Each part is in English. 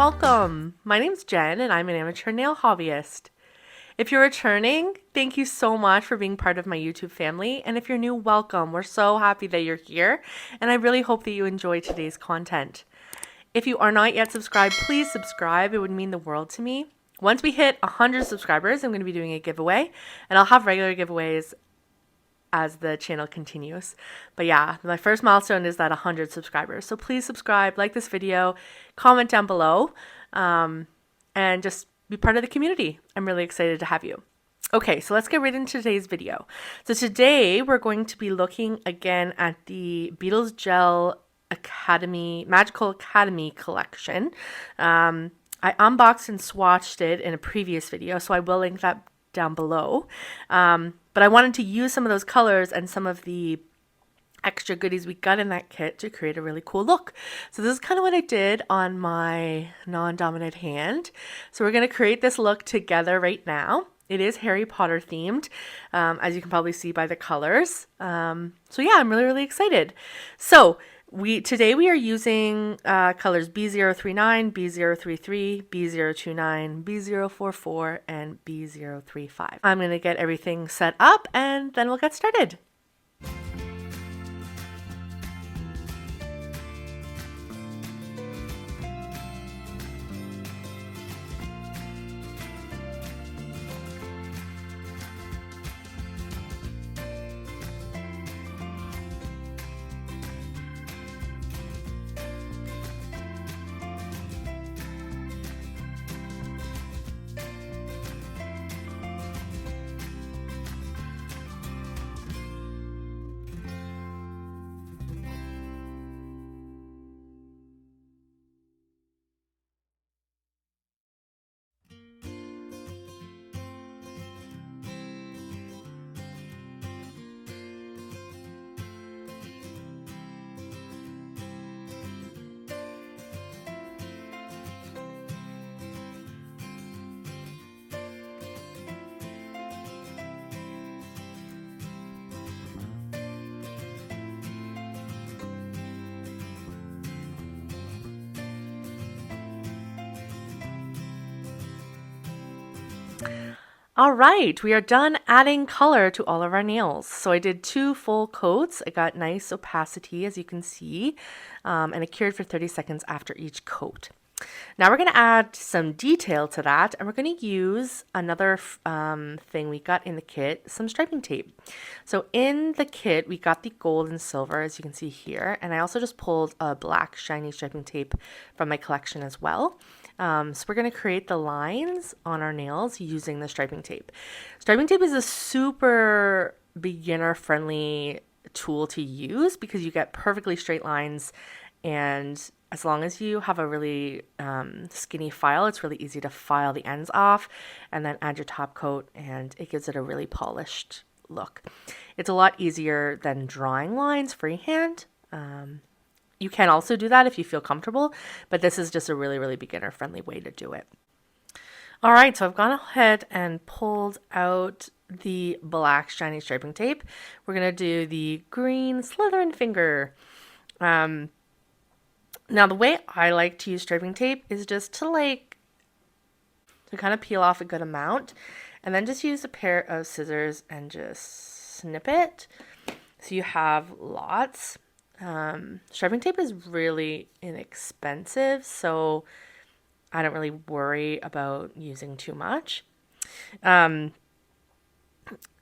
welcome! My name's Jen and I'm an amateur nail hobbyist. If you're returning, thank you so much for being part of my YouTube family, and if you're new, welcome. We're so happy that you're here, and I really hope that you enjoy today's content. If you are not yet subscribed, please subscribe. It would mean the world to me. Once we hit 100 subscribers, I'm going to be doing a giveaway, and I'll have regular giveaways as the channel continues. But yeah, my first milestone is that 100 subscribers. So please subscribe, like this video, comment down below, and just be part of the community. I'm really excited to have you. Okay, so let's get right into today's video. So today we're going to be looking again at the Beetles Gel Academy, Magical Academy collection. I unboxed and swatched it in a previous video, so I will link that down below. But I wanted to use some of those colors and some of the extra goodies we got in that kit to create a really cool look. So this is kind of what I did on my non-dominant hand. So we're going to create this look together right now. It is Harry Potter themed, as you can probably see by the colors. So yeah, I'm really excited. So today we are using colors B039, B033, B029, B044, and B035. I'm going to get everything set up and then we'll get started. All right, we are done adding color to all of our nails. So I did 2 full coats. I got nice opacity, as you can see, and it cured for 30 seconds after each coat. Now we're going to add some detail to that, and we're going to use another thing we got in the kit, some striping tape. So in the kit, we got the gold and silver, as you can see here, and I also just pulled a black shiny striping tape from my collection as well. So we're going to create the lines on our nails using the striping tape. Striping tape is a super beginner-friendly tool to use because you get perfectly straight lines, and as long as you have a really skinny file, it's really easy to file the ends off and then add your top coat, and it gives it a really polished look. It's a lot easier than drawing lines freehand. You can also do that if you feel comfortable, but this is just a really beginner-friendly way to do it. All right, so I've gone ahead and pulled out the black shiny striping tape. We're going to do the green Slytherin finger. Now, the way I like to use striping tape is just to kind of peel off a good amount, and then just use a pair of scissors and just snip it so you have lots. Striping tape is really inexpensive, so I don't really worry about using too much. And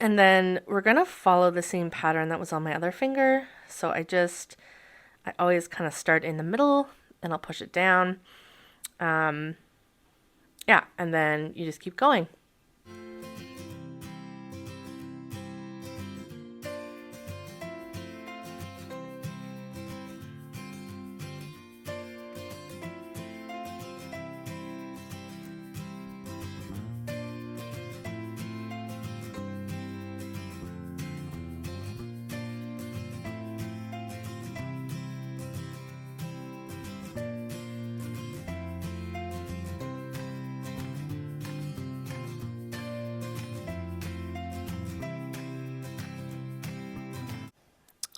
then we're going to follow the same pattern that was on my other finger. So I always kind of start in the middle and I'll push it down. Yeah, and then you just keep going.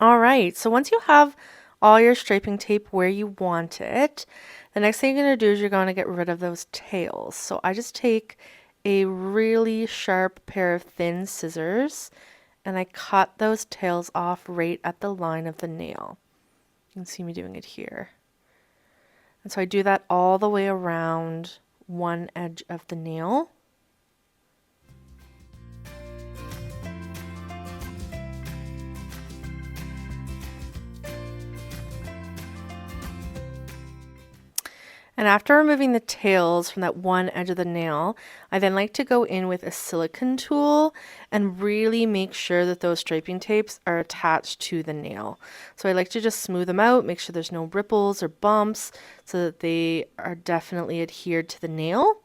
All right, so once you have all your striping tape where you want it, The next thing you're going to do is you're going to get rid of those tails. So I just take a really sharp pair of thin scissors and I cut those tails off right at the line of the nail. You can see me doing it here. And so I do that all the way around one edge of the nail. And after removing the tails from that one edge of the nail, I then like to go in with a silicone tool and really make sure that those striping tapes are attached to the nail. So I like to just smooth them out, make sure there's no ripples or bumps so that they are definitely adhered to the nail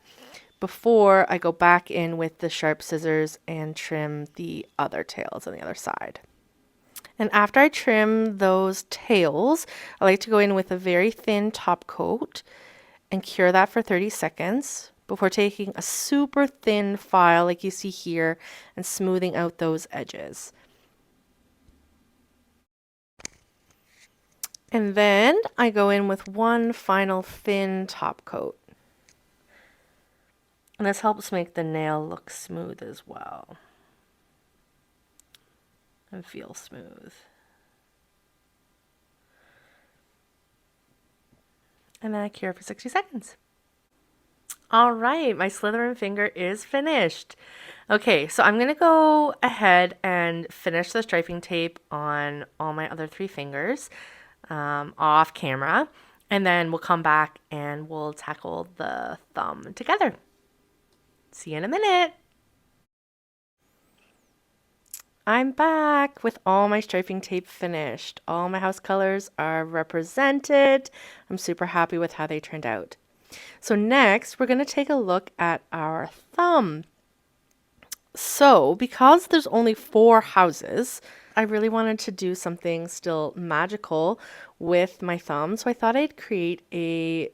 before I go back in with the sharp scissors and trim the other tails on the other side. And after I trim those tails, I like to go in with a very thin top coat and cure that for 30 seconds before taking a super thin file like you see here and smoothing out those edges. And then I go in with one final thin top coat. And this helps make the nail look smooth as well and feel smooth. And then I cure for 60 seconds. All right, my Slytherin finger is finished. Okay, so I'm going to go ahead and finish the striping tape on all my other 3 fingers off camera. And then we'll come back and we'll tackle the thumb together. See you in a minute. I'm back with all my striping tape finished. All my house colors are represented. I'm super happy with how they turned out. So next, we're going to take a look at our thumb. So because there's only 4 houses, I really wanted to do something still magical with my thumb. So I thought I'd create a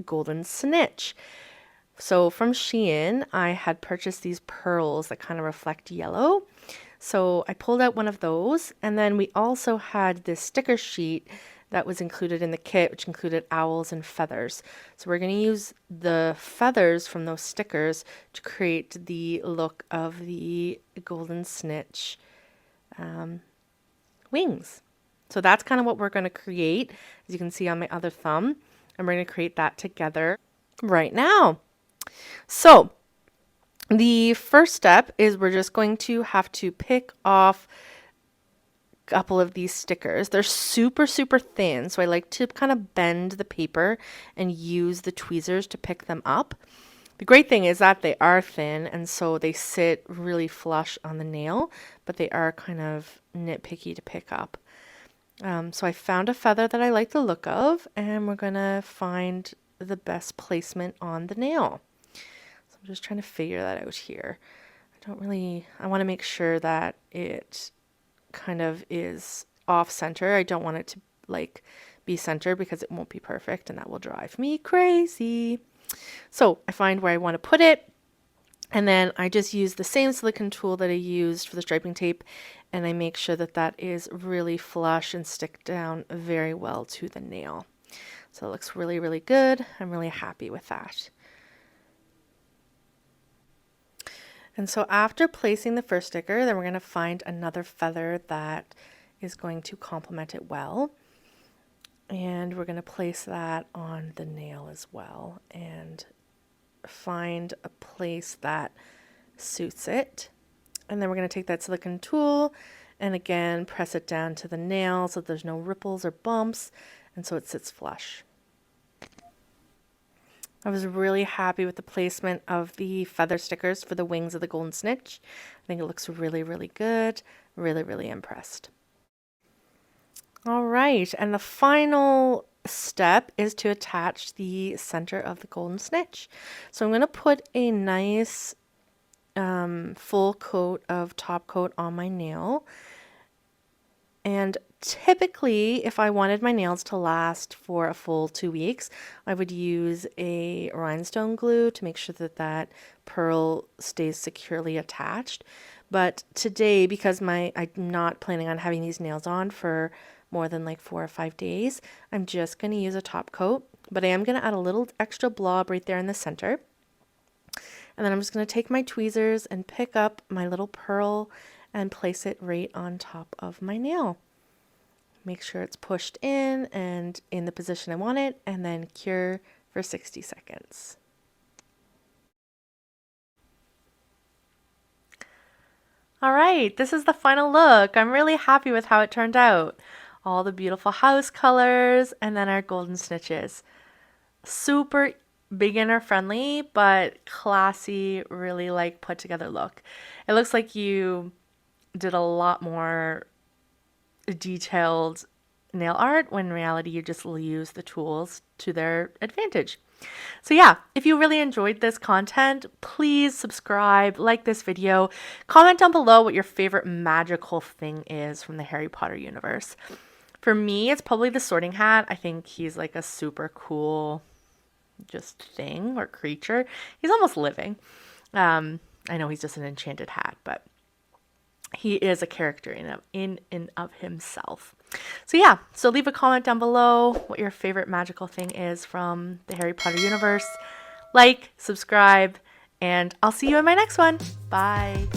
golden snitch. So from Shein, I had purchased these pearls that kind of reflect yellow. So I pulled out one of those, and then we also had this sticker sheet that was included in the kit, which included owls and feathers. So we're going to use the feathers from those stickers to create the look of the golden snitch wings. So that's kind of what we're going to create, as you can see on my other thumb, and we're going to create that together right now. So the first step is we're just going to have to pick off a couple of these stickers. They're super, super thin, so I like to kind of bend the paper and use the tweezers to pick them up. The great thing is that they are thin, and so they sit really flush on the nail, but they are kind of nitpicky to pick up. So I found a feather that I like the look of, and we're going to find the best placement on the nail. I'm just trying to figure that out here. I want to make sure that it kind of is off center. I don't want it to be centered because it won't be perfect and that will drive me crazy. So I find where I want to put it, and then I just use the same silicone tool that I used for the striping tape, and I make sure that that is really flush and stick down very well to the nail. So it looks really, really good. I'm really happy with that. And so after placing the first sticker, then we're going to find another feather that is going to complement it well. And we're going to place that on the nail as well and find a place that suits it. And then we're going to take that silicone tool and again press it down to the nail so there's no ripples or bumps, and so it sits flush. I was really happy with the placement of the feather stickers for the wings of the golden snitch. I think it looks really, really good. Really, really impressed. All right, and the final step is to attach the center of the golden snitch. So I'm going to put a nice full coat of top coat on my nail. And typically, if I wanted my nails to last for a full 2 weeks, I would use a rhinestone glue to make sure that that pearl stays securely attached. But today, because I'm not planning on having these nails on for more than 4 or 5 days, I'm just going to use a top coat but I am going to add a little extra blob right there in the center. And then I'm just going to take my tweezers and pick up my little pearl and place it right on top of my nail. Make sure it's pushed in and in the position I want it, and then cure for 60 seconds. All right, this is the final look. I'm really happy with how it turned out. All the beautiful house colors and then our golden snitches. Super beginner friendly, but classy, really like put together look. It looks like you did a lot more detailed nail art when in reality you just use the tools to their advantage. So yeah, if you really enjoyed this content, please subscribe, like this video, comment down below what your favorite magical thing is from the Harry Potter universe. For me, it's probably the sorting hat. I think he's like a super cool just thing or creature. He's almost living. I know he's just an enchanted hat, but he is a character in and of himself. So yeah, so leave a comment down below what your favorite magical thing is from the Harry Potter universe. Like, subscribe, and I'll see you in my next one. Bye.